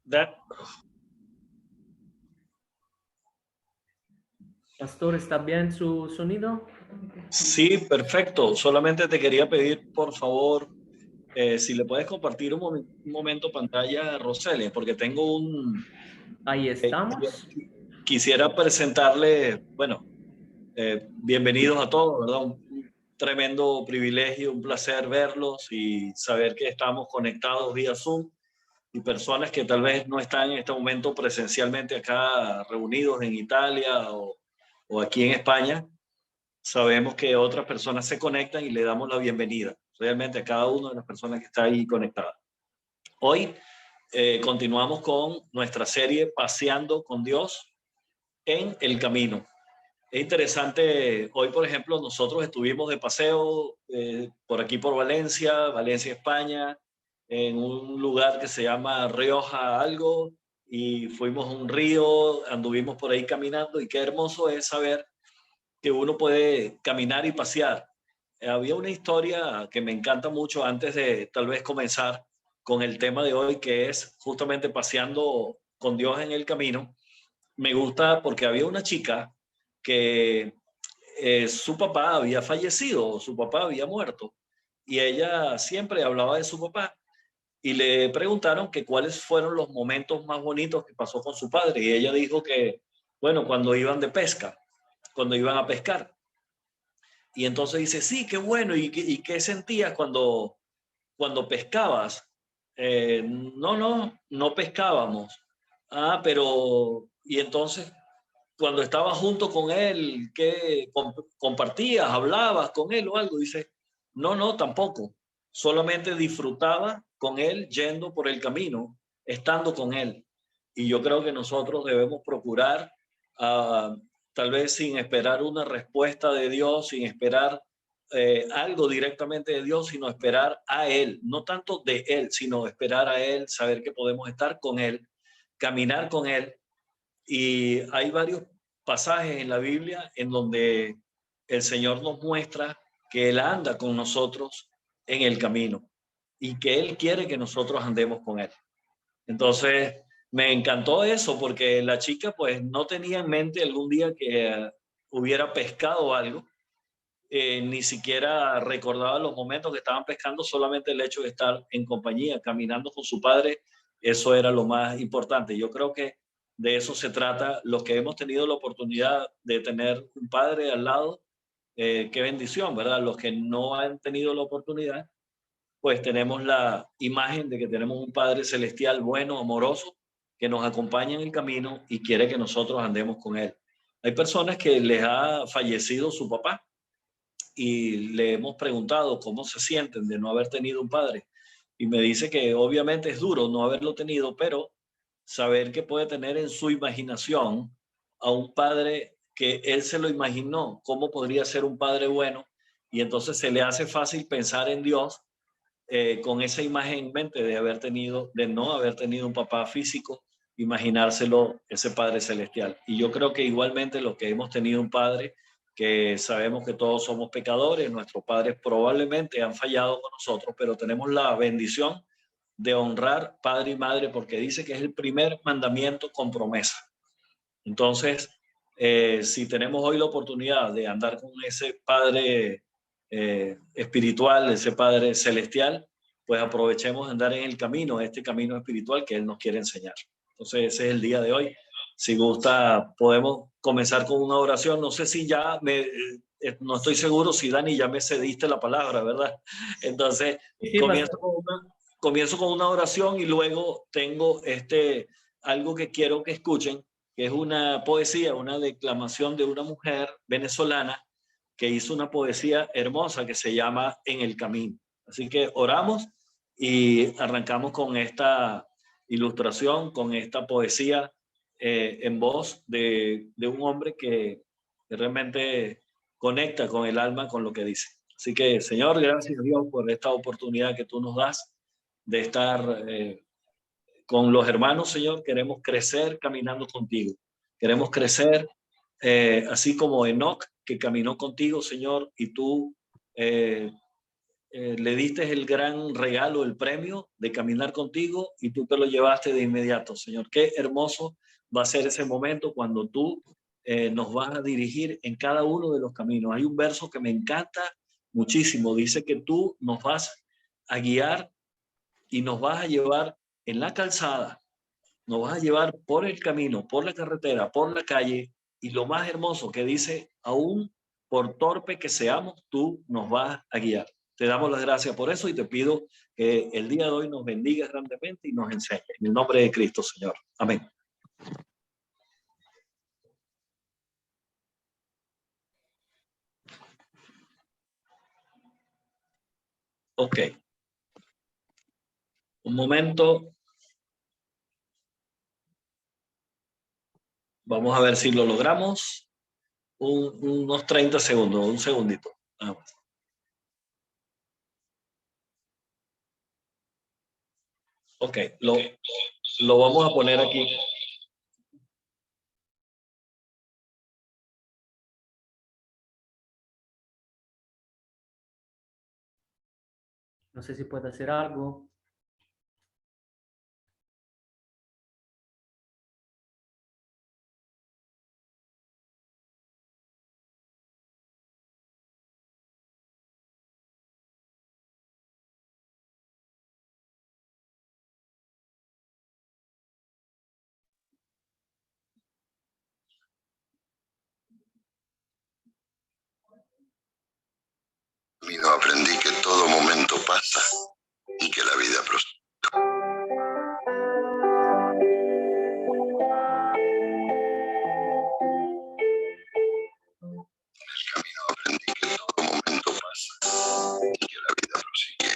Da- Pastor, ¿está bien su sonido? Sí, perfecto. Solamente te quería pedir, por favor, si le puedes compartir un momento pantalla a Roseli, porque tengo Ahí eh, estamos. quisiera presentarle, bueno, bienvenidos a todos, ¿verdad? Un tremendo privilegio, un placer verlos y saber que estamos conectados vía Zoom y personas que tal vez no están en este momento presencialmente acá reunidos en Italia o aquí en España. Sabemos que otras personas se conectan y le damos la bienvenida realmente a cada una de las personas que está ahí conectada. Hoy continuamos con nuestra serie Paseando con Dios en el Camino. Es interesante, hoy por ejemplo nosotros estuvimos de paseo por aquí por Valencia, España, en un lugar que se llama Rioja algo, y fuimos a un río, anduvimos por ahí caminando y qué hermoso es saber que uno puede caminar y pasear. Había una historia que me encanta mucho antes de tal vez comenzar con el tema de hoy, que es justamente paseando con Dios en el camino. Me gusta porque había una chica que su papá había fallecido, su papá había muerto, y ella siempre hablaba de su papá y le preguntaron que cuáles fueron los momentos más bonitos que pasó con su padre, y ella dijo que, bueno, cuando iban de pesca, cuando iban a pescar. Y entonces dice, sí, qué bueno. ¿Y qué sentías cuando pescabas? No pescábamos. Ah, pero, y entonces, cuando estabas junto con él, ¿qué compartías, hablabas con él o algo? Dice, no, tampoco. Solamente disfrutaba con él yendo por el camino, estando con él. Y yo creo que nosotros debemos procurar, ah, tal vez sin esperar una respuesta de Dios, sin esperar algo directamente de Dios, sino esperar a Él, no tanto de Él, sino esperar a Él, saber que podemos estar con Él, caminar con Él. Y hay varios pasajes en la Biblia en donde el Señor nos muestra que Él anda con nosotros en el camino y que Él quiere que nosotros andemos con Él. Entonces, me encantó eso porque la chica pues no tenía en mente algún día que hubiera pescado algo, ni siquiera recordaba los momentos que estaban pescando, solamente el hecho de estar en compañía, caminando con su padre, eso era lo más importante. Yo creo que de eso se trata, los que hemos tenido la oportunidad de tener un padre al lado, qué bendición, ¿verdad? Los que no han tenido la oportunidad, pues tenemos la imagen de que tenemos un Padre celestial bueno, amoroso, que nos acompaña en el camino y quiere que nosotros andemos con Él. Hay personas que les ha fallecido su papá y le hemos preguntado cómo se sienten de no haber tenido un padre. Y me dice que obviamente es duro no haberlo tenido, pero saber que puede tener en su imaginación a un padre que él se lo imaginó, cómo podría ser un padre bueno, y entonces se le hace fácil pensar en Dios con esa imagen en mente de haber tenido, de no haber tenido un papá físico, imaginárselo ese Padre celestial. Y yo creo que igualmente los que hemos tenido un padre, que sabemos que todos somos pecadores, nuestros padres probablemente han fallado con nosotros, pero tenemos la bendición de honrar padre y madre porque dice que es el primer mandamiento con promesa. Entonces, si tenemos hoy la oportunidad de andar con ese Padre espiritual, ese Padre celestial, pues aprovechemos de andar en el camino, este camino espiritual que Él nos quiere enseñar. Entonces, ese es el día de hoy. Si gusta, podemos comenzar con una oración. No sé si ya no estoy seguro si Dani ya me cediste la palabra, ¿verdad? Entonces, Sí, comienzo pastor. con comienzo con una oración y luego tengo algo que quiero que escuchen, que es una poesía, una declamación de una mujer venezolana que hizo una poesía hermosa que se llama En el Camino. Así que oramos y arrancamos con esta ilustración, con esta poesía en voz de un hombre que realmente conecta con el alma, con lo que dice. Así que, Señor, gracias a Dios por esta oportunidad que tú nos das de estar con los hermanos, Señor. Queremos crecer caminando contigo. Queremos crecer así como Enoc, que caminó contigo, Señor, y tú eh, le diste el gran regalo, el premio de caminar contigo y tú te lo llevaste de inmediato, Señor. Qué hermoso va a ser ese momento cuando tú nos vas a dirigir en cada uno de los caminos. Hay un verso que me encanta muchísimo. Dice que tú nos vas a guiar y nos vas a llevar en la calzada, nos vas a llevar por el camino, por la carretera, por la calle, y lo más hermoso que dice, aún por torpe que seamos, tú nos vas a guiar. Te damos las gracias por eso y te pido que el día de hoy nos bendigas grandemente y nos enseñes. En el nombre de Cristo, Señor. Amén. Ok. Un momento. Vamos a ver si lo logramos. Unos 30 segundos, un segundito. Vamos. Ok, lo vamos a poner aquí. No sé si puede hacer algo. No aprendí que todo momento pasa y que la vida prosigue. En el camino aprendí que todo momento pasa y que la vida prosigue.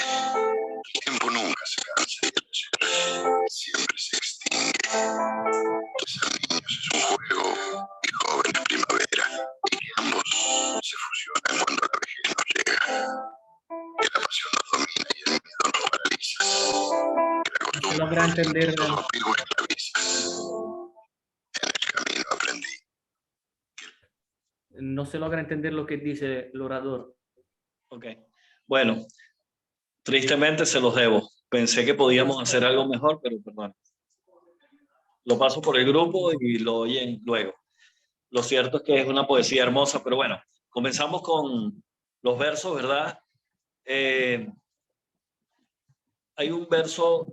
El tiempo nunca se cansa y el ayer siempre se extingue. Que ser niños es un juego y jóvenes primavera, y que ambos se fusionan cuando la vejez nos llega. Que la pasión nos domina y el miedo nos paraliza. Que la costumbre Se logra entender. todo apego esclaviza. En el camino aprendí. No se logra entender lo que dice el orador. Ok. Bueno, tristemente se los debo. Pensé que podíamos hacer algo mejor, pero perdón. Lo paso por el grupo y lo oyen luego. Lo cierto es que es una poesía hermosa, pero bueno, comenzamos con los versos, ¿verdad? Hay un verso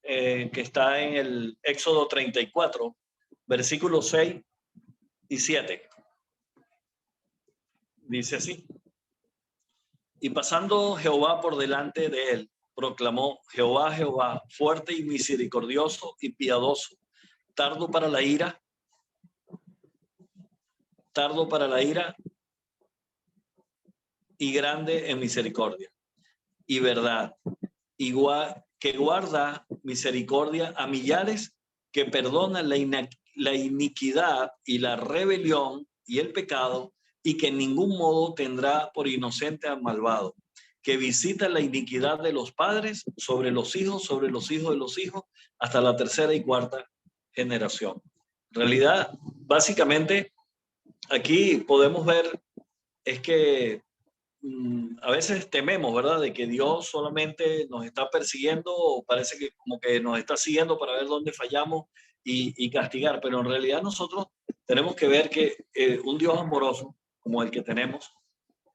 que está en el Éxodo 34, versículos 6 y 7. Dice así: y pasando Jehová por delante de él, proclamó: Jehová, Jehová, fuerte y misericordioso y piadoso, tardo para la ira y grande en misericordia y verdad, igual que guarda misericordia a millares, que perdona la iniquidad y la rebelión y el pecado, y que en ningún modo tendrá por inocente al malvado, que visita la iniquidad de los padres sobre los hijos de los hijos, hasta la tercera y cuarta generación. En realidad, básicamente, aquí podemos ver es que a veces tememos, ¿verdad? De que Dios solamente nos está persiguiendo, o parece que como que nos está siguiendo para ver dónde fallamos y castigar, pero en realidad nosotros tenemos que ver que un Dios amoroso como el que tenemos,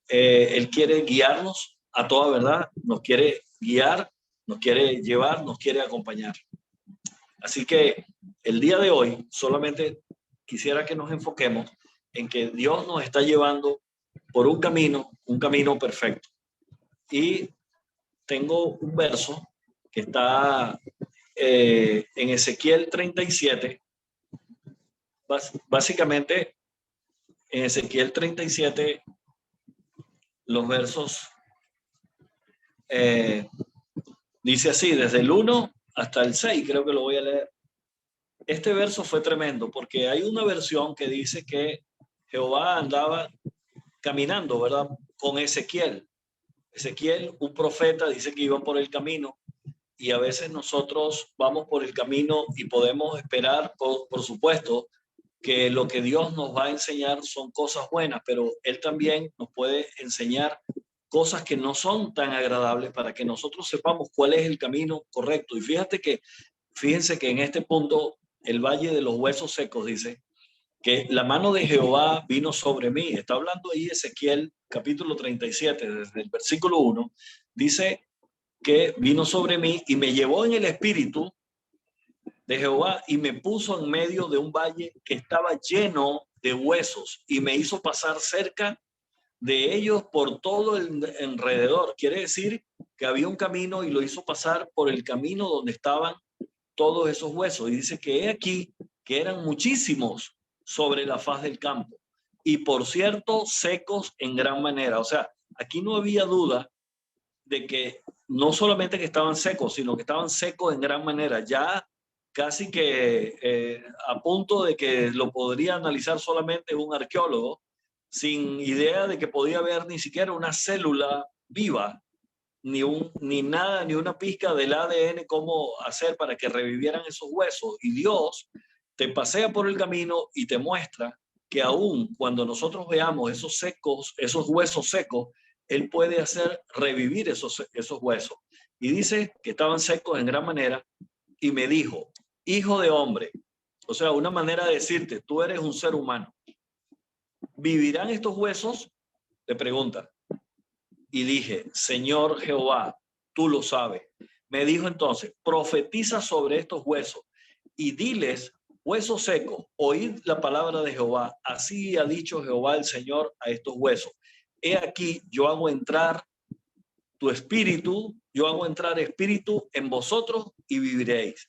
Él quiere guiarnos a toda verdad, nos quiere guiar, nos quiere llevar, nos quiere acompañar. Así que el día de hoy solamente quisiera que nos enfoquemos en que Dios nos está llevando por un camino perfecto. Y tengo un verso que está en Ezequiel 37, básicamente en Ezequiel 37, los versos, dice así, desde el 1 hasta el 6, creo que lo voy a leer. Este verso fue tremendo porque hay una versión que dice que Jehová andaba caminando, ¿verdad? Con Ezequiel. Ezequiel, un profeta, dice que iba por el camino, y a veces nosotros vamos por el camino y podemos esperar, por supuesto, que lo que Dios nos va a enseñar son cosas buenas, pero Él también nos puede enseñar cosas que no son tan agradables para que nosotros sepamos cuál es el camino correcto. Y fíjense que en este punto el valle de los huesos secos dice que la mano de Jehová vino sobre mí. Está hablando ahí Ezequiel capítulo 37, desde el versículo 1, dice que vino sobre mí y me llevó en el espíritu de Jehová y me puso en medio de un valle que estaba lleno de huesos y me hizo pasar cerca de ellos por todo el alrededor. Quiere decir que había un camino y lo hizo pasar por el camino donde estaban todos esos huesos. Y dice que he aquí que eran muchísimos sobre la faz del campo y por cierto secos en gran manera. O sea, aquí no había duda de que no solamente que estaban secos, sino que estaban secos en gran manera. Ya casi que a punto de que lo podría analizar solamente un arqueólogo, sin idea de que podía haber ni siquiera una célula viva, ni nada, ni una pizca del ADN, cómo hacer para que revivieran esos huesos. Y Dios te pasea por el camino y te muestra que aún cuando nosotros veamos esos secos, esos huesos secos, Él puede hacer revivir esos huesos. Y dice que estaban secos en gran manera y me dijo, hijo de hombre, o sea, una manera de decirte, tú eres un ser humano. ¿Vivirán estos huesos? Le pregunta. Y dije, Señor Jehová, tú lo sabes. Me dijo entonces, profetiza sobre estos huesos y diles, huesos secos, oíd la palabra de Jehová. Así ha dicho Jehová el Señor a estos huesos. He aquí, yo hago entrar tu espíritu, yo hago entrar espíritu en vosotros y viviréis.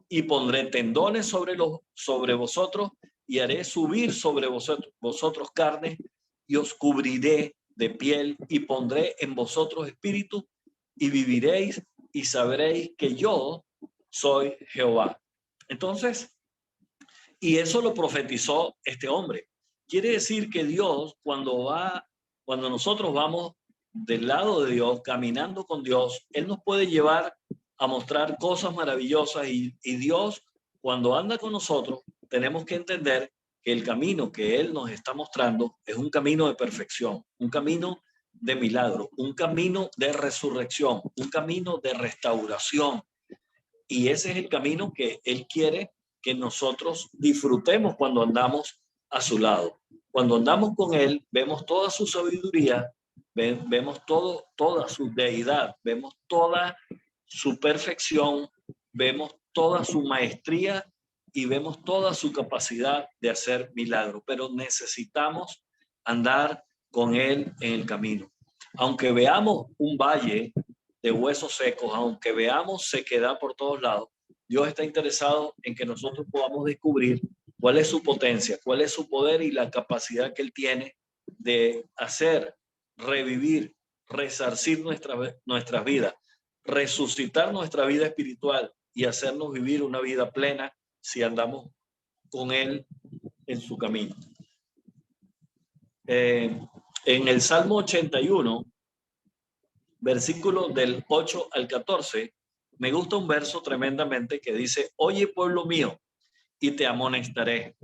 Y pondré tendones sobre vosotros y haré subir sobre vosotros carne y os cubriré de piel y pondré en vosotros espíritu y viviréis y sabréis que yo soy Jehová. Entonces, y eso lo profetizó este hombre. Quiere decir que Dios, cuando nosotros vamos del lado de Dios, caminando con Dios, Él nos puede llevar a mostrar cosas maravillosas y Dios, cuando anda con nosotros, tenemos que entender que el camino que Él nos está mostrando es un camino de perfección, un camino de milagro, un camino de resurrección, un camino de restauración. Y ese es el camino que Él quiere que nosotros disfrutemos cuando andamos a su lado. Cuando andamos con Él, vemos toda su sabiduría, vemos toda su deidad, vemos toda su perfección, vemos toda su maestría y vemos toda su capacidad de hacer milagros. Pero necesitamos andar con Él en el camino. Aunque veamos un valle de huesos secos, aunque veamos sequedad por todos lados, Dios está interesado en que nosotros podamos descubrir cuál es su potencia, cuál es su poder y la capacidad que Él tiene de hacer revivir, resarcir nuestras vidas, resucitar nuestra vida espiritual y hacernos vivir una vida plena si andamos con Él en su camino. En el Salmo 81, versículo del 8 al 14, me gusta un verso tremendamente que dice, oye pueblo mío, y te amonestaré.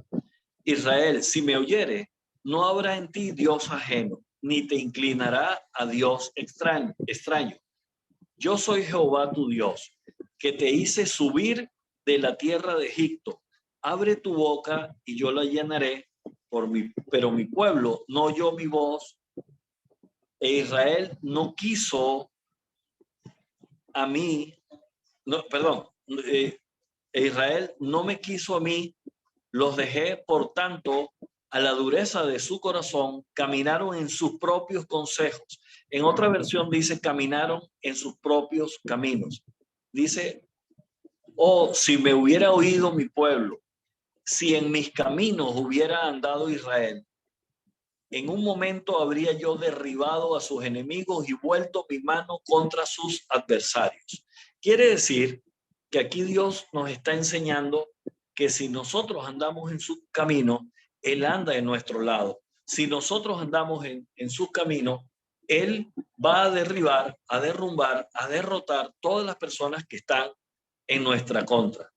Israel, si me oyere, no habrá en ti Dios ajeno, ni te inclinará a Dios extraño. Yo soy Jehová tu Dios, que te hice subir de la tierra de Egipto. Abre tu boca y yo la llenaré, pero mi pueblo no oyó mi voz, e Israel no quiso a mí, Israel no me quiso a mí, los dejé, por tanto, a la dureza de su corazón, caminaron en sus propios consejos. En otra versión dice, caminaron en sus propios caminos. Dice, oh, si me hubiera oído mi pueblo, si en mis caminos hubiera andado Israel, en un momento habría yo derribado a sus enemigos y vuelto mi mano contra sus adversarios. Quiere decir que aquí Dios nos está enseñando que si nosotros andamos en su camino, Él anda en nuestro lado. Si nosotros andamos en su camino, Él va a derribar, a derrumbar, a derrotar todas las personas que están en nuestra contra.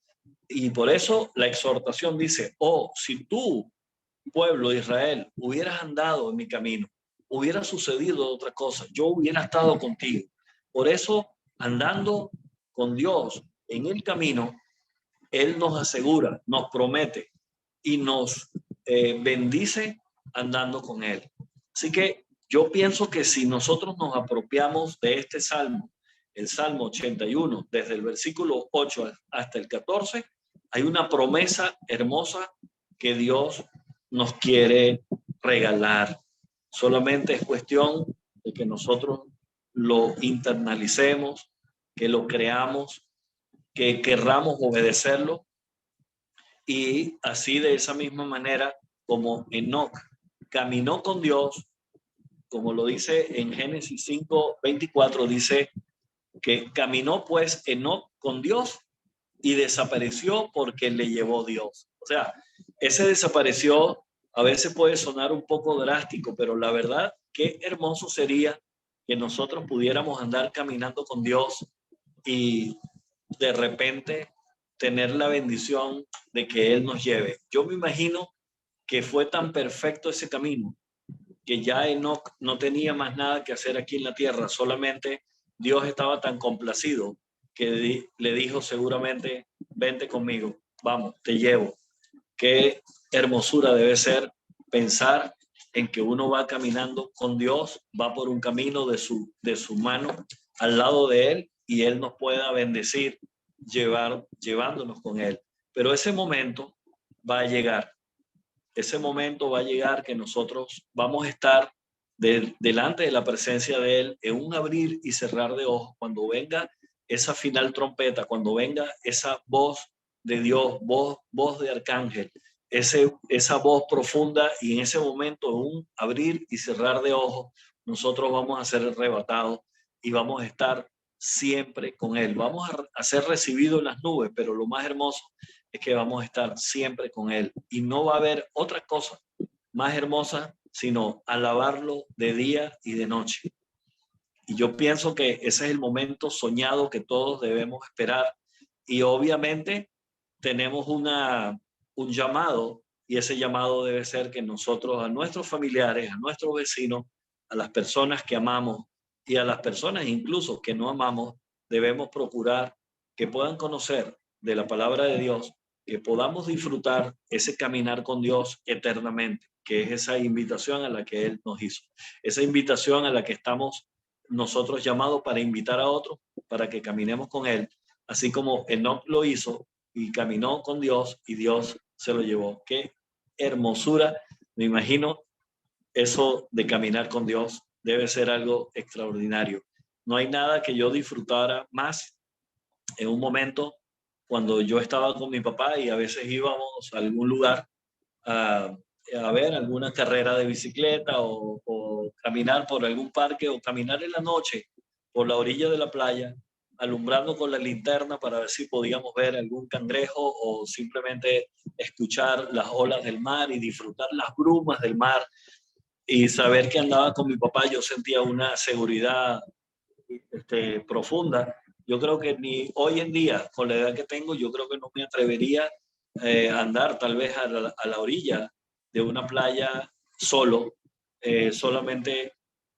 Y por eso la exhortación dice, oh, si tú, pueblo de Israel, hubieras andado en mi camino, hubiera sucedido otra cosa. Yo hubiera estado contigo. Por eso, andando con Dios en el camino, Él nos asegura, nos promete y nos bendice andando con Él. Así que yo pienso que si nosotros nos apropiamos de este salmo, el Salmo 81, desde el versículo 8 hasta el 14, hay una promesa hermosa que Dios nos quiere regalar. Solamente es cuestión de que nosotros lo internalicemos, que lo creamos, que querramos obedecerlo, y así de esa misma manera como Enoc caminó con Dios, como lo dice en Génesis 5:24, dice que caminó pues Enoc con Dios y desapareció porque le llevó Dios. O sea, ese desapareció a veces puede sonar un poco drástico, pero la verdad, qué hermoso sería que nosotros pudiéramos andar caminando con Dios y de repente tener la bendición de que Él nos lleve. Yo me imagino que fue tan perfecto ese camino que ya Enoc no tenía más nada que hacer aquí en la tierra, solamente Dios estaba tan complacido que le dijo seguramente, vente conmigo, vamos, te llevo. Qué hermosura debe ser pensar en que uno va caminando con Dios, va por un camino de su mano al lado de Él y Él nos pueda bendecir llevándonos con Él. Pero ese momento va a llegar. Ese momento va a llegar que nosotros vamos a estar delante de la presencia de Él en un abrir y cerrar de ojos. Cuando venga esa final trompeta, cuando venga esa voz de Dios, voz de arcángel, esa voz profunda, y en ese momento, en un abrir y cerrar de ojos, nosotros vamos a ser arrebatados y vamos a estar siempre con Él. Vamos a ser recibidos en las nubes, pero lo más hermoso es que vamos a estar siempre con Él y no va a haber otra cosa más hermosa sino alabarlo de día y de noche. Y yo pienso que ese es el momento soñado que todos debemos esperar. Y obviamente tenemos un llamado, y ese llamado debe ser que nosotros a nuestros familiares, a nuestros vecinos, a las personas que amamos y a las personas incluso que no amamos, debemos procurar que puedan conocer de la palabra de Dios, que podamos disfrutar ese caminar con Dios eternamente, que es esa invitación a la que Él nos hizo, esa invitación a la que estamos nosotros llamados para invitar a otros, para que caminemos con Él, así como Enoc lo hizo y caminó con Dios y Dios se lo llevó. Qué hermosura, me imagino eso de caminar con Dios debe ser algo extraordinario. No hay nada que yo disfrutara más en un momento cuando yo estaba con mi papá y a veces íbamos a algún lugar a ver alguna carrera de bicicleta o caminar por algún parque o caminar en la noche por la orilla de la playa, alumbrando con la linterna para ver si podíamos ver algún cangrejo o simplemente escuchar las olas del mar y disfrutar las brumas del mar y saber que andaba con mi papá. Yo sentía una seguridad profunda. Yo creo que ni hoy en día, con la edad que tengo, yo creo que no me atrevería a andar tal vez a la orilla de una playa solo. Solamente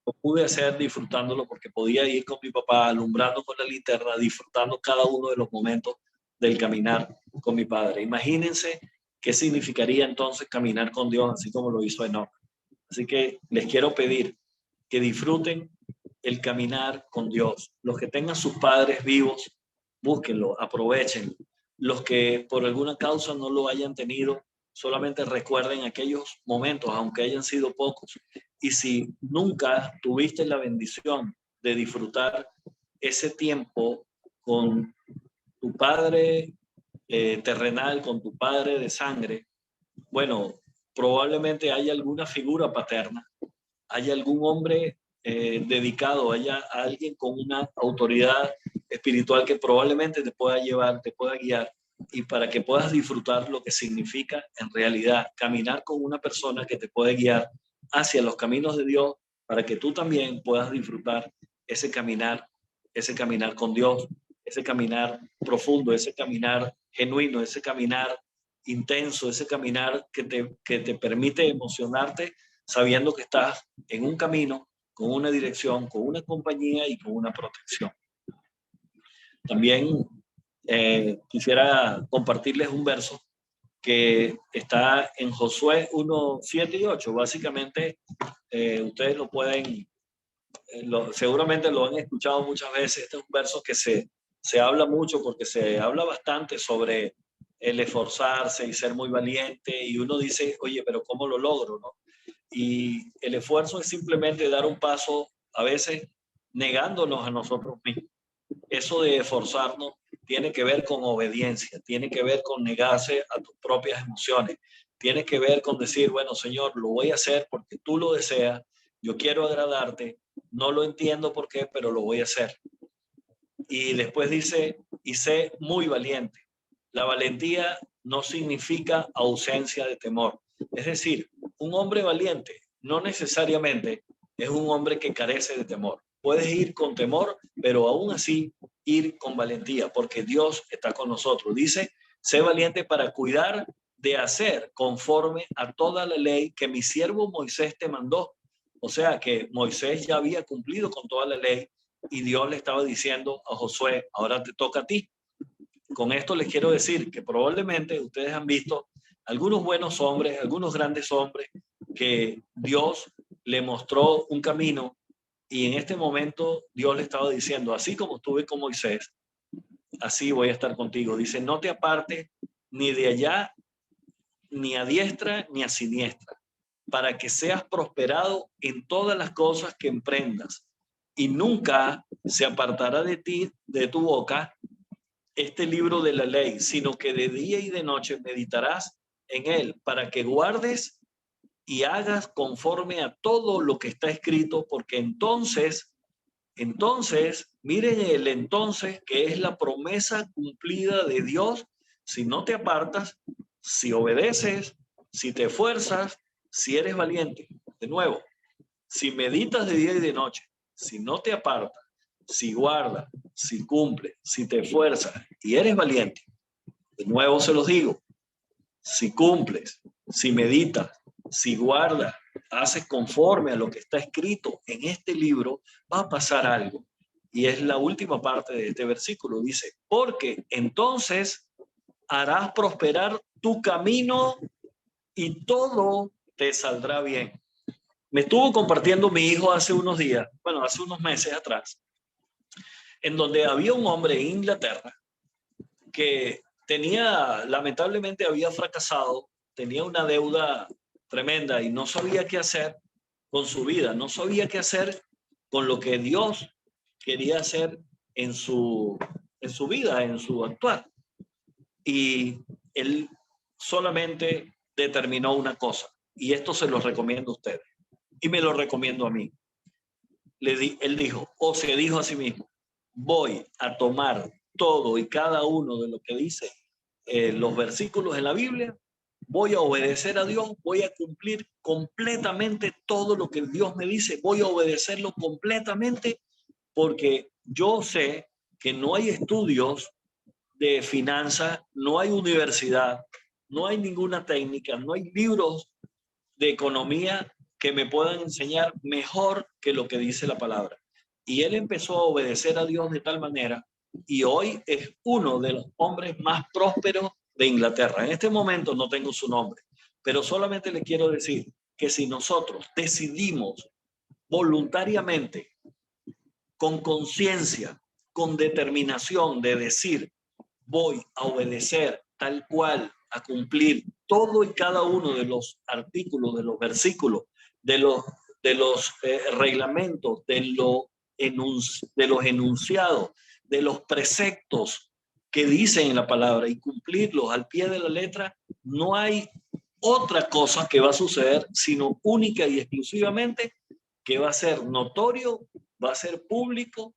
lo pude hacer disfrutándolo porque podía ir con mi papá, alumbrando con la linterna, disfrutando cada uno de los momentos del caminar con mi padre. Imagínense qué significaría entonces caminar con Dios, así como lo hizo Enoc. Así que les quiero pedir que disfruten el caminar con Dios. Los que tengan sus padres vivos, búsquenlo, aprovechen. Los que por alguna causa no lo hayan tenido, solamente recuerden aquellos momentos, aunque hayan sido pocos. Y si nunca tuviste la bendición de disfrutar ese tiempo con tu padre terrenal, con tu padre de sangre, bueno, probablemente haya alguna figura paterna, hay algún hombre dedicado, haya alguien con una autoridad espiritual que probablemente te pueda llevar, te pueda guiar, y para que puedas disfrutar lo que significa en realidad caminar con una persona que te puede guiar hacia los caminos de Dios, para que tú también puedas disfrutar ese caminar con Dios, ese caminar profundo, ese caminar genuino, ese caminar intenso, ese caminar que te permite emocionarte sabiendo que estás en un camino, con una dirección, con una compañía y con una protección. También quisiera compartirles un verso que está en Josué 1, 7 y 8. Básicamente, ustedes lo pueden, seguramente lo han escuchado muchas veces. Este es un verso que se habla mucho porque se habla bastante sobre el esforzarse y ser muy valiente. Y uno dice, oye, pero ¿cómo lo logro, no? Y el esfuerzo es simplemente dar un paso, a veces negándonos a nosotros mismos. Eso de esforzarnos tiene que ver con obediencia, tiene que ver con negarse a tus propias emociones, tiene que ver con decir, bueno, Señor, lo voy a hacer porque tú lo deseas, yo quiero agradarte, no lo entiendo por qué, pero lo voy a hacer. Y después dice, y sé muy valiente. La valentía no significa ausencia de temor. Es decir, un hombre valiente no necesariamente es un hombre que carece de temor. Puedes ir con temor, pero aún así ir con valentía, porque Dios está con nosotros. Dice, sé valiente para cuidar de hacer conforme a toda la ley que mi siervo Moisés te mandó. O sea que Moisés ya había cumplido con toda la ley y Dios le estaba diciendo a Josué, ahora te toca a ti. Con esto les quiero decir que probablemente ustedes han visto algunos buenos hombres, algunos grandes hombres que Dios le mostró un camino y en este momento Dios le estaba diciendo, así como estuve con Moisés, así voy a estar contigo. Dice, no te apartes ni de allá, ni a diestra, ni a siniestra, para que seas prosperado en todas las cosas que emprendas. Y nunca se apartará de ti, de tu boca, este libro de la ley, sino que de día y de noche meditarás en él, para que guardes y hagas conforme a todo lo que está escrito, porque entonces, miren el entonces, que es la promesa cumplida de Dios, si no te apartas, si obedeces, si te esfuerzas, si eres valiente. De nuevo, si meditas de día y de noche, si no te apartas, si guardas, si cumples, si te esfuerzas y eres valiente, de nuevo se los digo, si cumples, si meditas, si guardas, haces conforme a lo que está escrito en este libro, va a pasar algo. Y es la última parte de este versículo. Dice, porque entonces harás prosperar tu camino y todo te saldrá bien. Me estuvo compartiendo mi hijo hace unos días, bueno, hace unos meses atrás, en donde había un hombre en Inglaterra que lamentablemente había fracasado, tenía una deuda tremenda y no sabía qué hacer con su vida, no sabía qué hacer con lo que Dios quería hacer en su vida, en su actuar. Y él solamente determinó una cosa, y esto se lo recomiendo a ustedes, y me lo recomiendo a mí. Él dijo, o se dijo a sí mismo, voy a tomar todo y cada uno de lo que dice los versículos en la Biblia, voy a obedecer a Dios, voy a cumplir completamente todo lo que Dios me dice, voy a obedecerlo completamente porque yo sé que no hay estudios de finanzas, no hay universidad, no hay ninguna técnica, no hay libros de economía que me puedan enseñar mejor que lo que dice la palabra. Y él empezó a obedecer a Dios de tal manera y hoy es uno de los hombres más prósperos de Inglaterra. En este momento no tengo su nombre, pero solamente le quiero decir que si nosotros decidimos voluntariamente, con conciencia, con determinación de decir, voy a obedecer tal cual, a cumplir todo y cada uno de los artículos, de los versículos, de los reglamentos, de los enunciados, de los preceptos que dicen en la palabra y cumplirlos al pie de la letra, no hay otra cosa que va a suceder, sino única y exclusivamente que va a ser notorio, va a ser público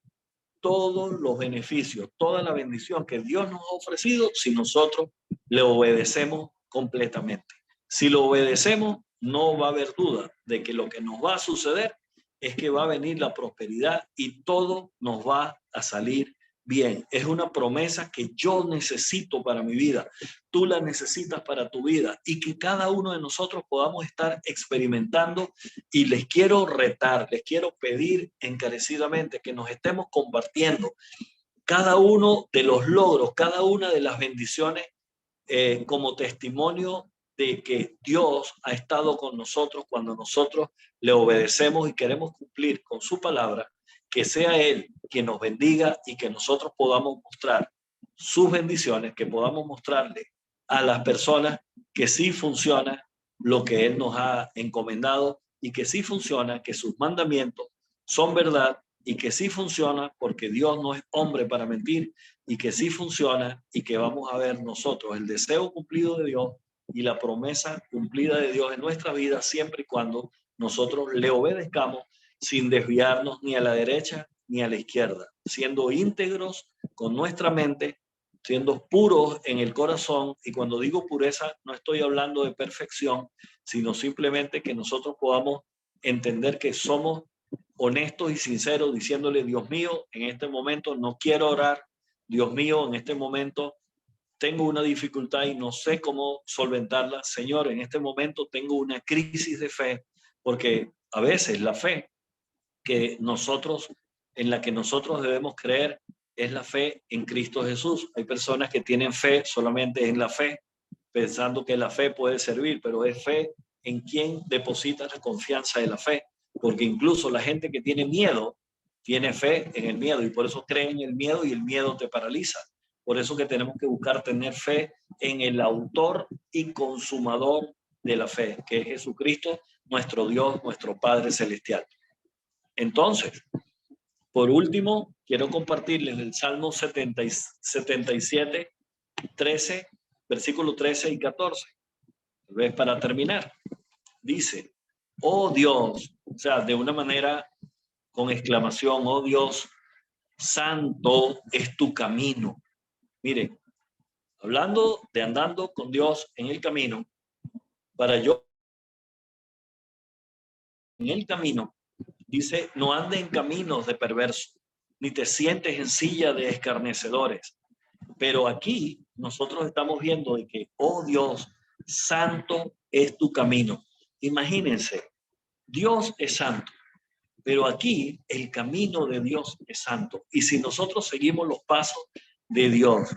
todos los beneficios, toda la bendición que Dios nos ha ofrecido si nosotros le obedecemos completamente. Si lo obedecemos, no va a haber duda de que lo que nos va a suceder es que va a venir la prosperidad y todo nos va a salir bien, es una promesa que yo necesito para mi vida, tú la necesitas para tu vida, y que cada uno de nosotros podamos estar experimentando. Y les quiero retar, les quiero pedir encarecidamente que nos estemos compartiendo cada uno de los logros, cada una de las bendiciones, como testimonio de que Dios ha estado con nosotros cuando nosotros le obedecemos y queremos cumplir con su palabra. Que sea Él quien nos bendiga y que nosotros podamos mostrar sus bendiciones, que podamos mostrarle a las personas que sí funciona lo que Él nos ha encomendado, y que sí funciona, que sus mandamientos son verdad, y que sí funciona porque Dios no es hombre para mentir, y que sí funciona, y que vamos a ver nosotros el deseo cumplido de Dios y la promesa cumplida de Dios en nuestra vida, siempre y cuando nosotros le obedezcamos sin desviarnos ni a la derecha ni a la izquierda, siendo íntegros con nuestra mente, siendo puros en el corazón. Y cuando digo pureza, no estoy hablando de perfección, sino simplemente que nosotros podamos entender que somos honestos y sinceros, diciéndole: Dios mío, en este momento no quiero orar. Dios mío, en este momento tengo una dificultad y no sé cómo solventarla. Señor, en este momento tengo una crisis de fe, porque a veces la fe en la que nosotros debemos creer es la fe en Cristo Jesús. Hay personas que tienen fe solamente en la fe, pensando que la fe puede servir, pero es fe en quien deposita la confianza de la fe, porque incluso la gente que tiene miedo tiene fe en el miedo, y por eso cree en el miedo, y el miedo te paraliza. Por eso que tenemos que buscar tener fe en el autor y consumador de la fe, que es Jesucristo, nuestro Dios, nuestro Padre Celestial. Entonces, por último, quiero compartirles el Salmo 77, 13, versículo 13 y 14. Tal vez para terminar. Dice: oh Dios, o sea, de una manera con exclamación: oh Dios, santo es tu camino. Mire, hablando de andando con Dios en el camino, para yo en el camino, dice: no ande en caminos de perverso, ni te sientes en silla de escarnecedores. Pero aquí nosotros estamos viendo de que, oh Dios, santo es tu camino. Imagínense, Dios es santo, pero aquí el camino de Dios es santo. Y si nosotros seguimos los pasos de Dios,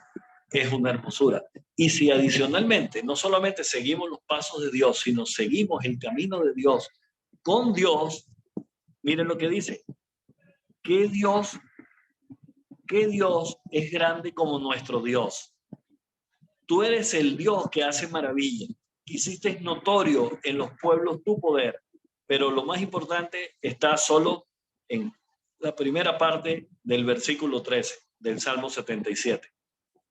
es una hermosura. Y si adicionalmente no solamente seguimos los pasos de Dios, sino seguimos el camino de Dios con Dios, miren lo que dice: que Dios es grande como nuestro Dios. Tú eres el Dios que hace maravilla. Hiciste notorio en los pueblos tu poder. Pero lo más importante está solo en la primera parte del versículo 13 del Salmo 77.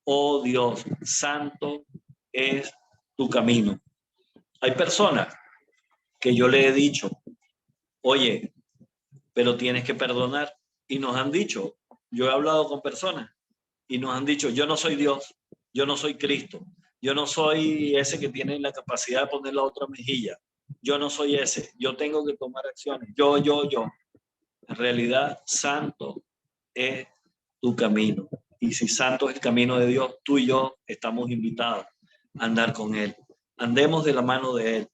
Oh Dios, santo es tu camino. Hay personas que yo le he dicho: oye, pero tienes que perdonar. Y nos han dicho, yo he hablado con personas y nos han dicho: yo no soy Dios, yo no soy Cristo, yo no soy ese que tiene la capacidad de poner la otra mejilla, yo no soy ese, yo tengo que tomar acciones, yo. En realidad, santo es tu camino. Y si santo es el camino de Dios, tú y yo estamos invitados a andar con Él. Andemos de la mano de Él.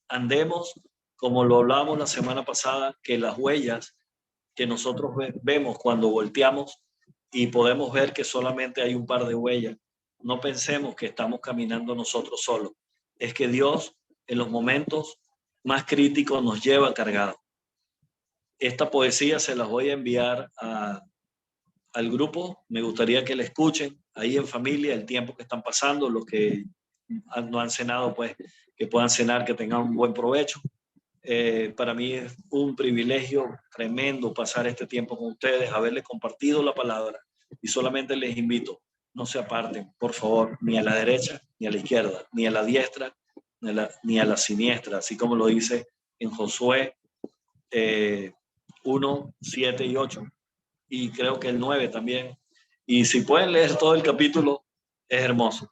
Andemos, como lo hablábamos la semana pasada, que las huellas que nosotros vemos cuando volteamos y podemos ver que solamente hay un par de huellas, no pensemos que estamos caminando nosotros solos. Es que Dios en los momentos más críticos nos lleva cargados. Esta poesía se las voy a enviar al grupo. Me gustaría que la escuchen ahí en familia, el tiempo que están pasando. Los que no han cenado, pues que puedan cenar, que tengan un buen provecho. Para mí es un privilegio tremendo pasar este tiempo con ustedes, haberles compartido la palabra, y solamente les invito: no se aparten, por favor, ni a la derecha, ni a la izquierda, ni a la diestra, ni a la siniestra, así como lo dice en Josué 1, 7 y 8, y creo que el 9 también. Y si pueden leer todo el capítulo, es hermoso.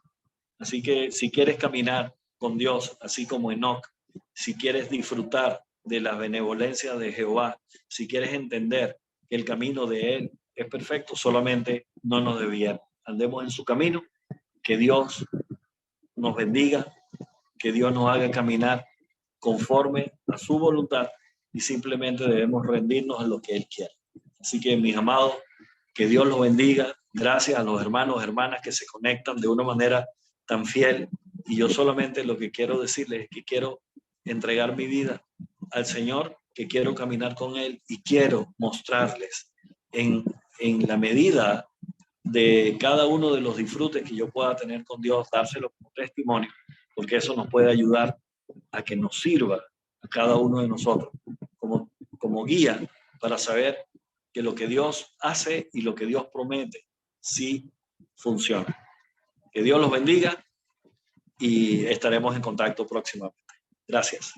Así que si quieres caminar con Dios, así como Enoc, si quieres disfrutar de la benevolencia de Jehová, si quieres entender que el camino de Él es perfecto, solamente no nos desviemos. Andemos en su camino, que Dios nos bendiga, que Dios nos haga caminar conforme a su voluntad y simplemente debemos rendirnos a lo que Él quiere. Así que, mis amados, que Dios los bendiga. Gracias a los hermanos, hermanas que se conectan de una manera tan fiel. Y yo solamente lo que quiero decirles es que quiero entregar mi vida al Señor, que quiero caminar con Él y quiero mostrarles en la medida de cada uno de los disfrutes que yo pueda tener con Dios, dárselo como testimonio, porque eso nos puede ayudar a que nos sirva a cada uno de nosotros como guía para saber que lo que Dios hace y lo que Dios promete sí funciona. Que Dios los bendiga y estaremos en contacto próximamente. Gracias.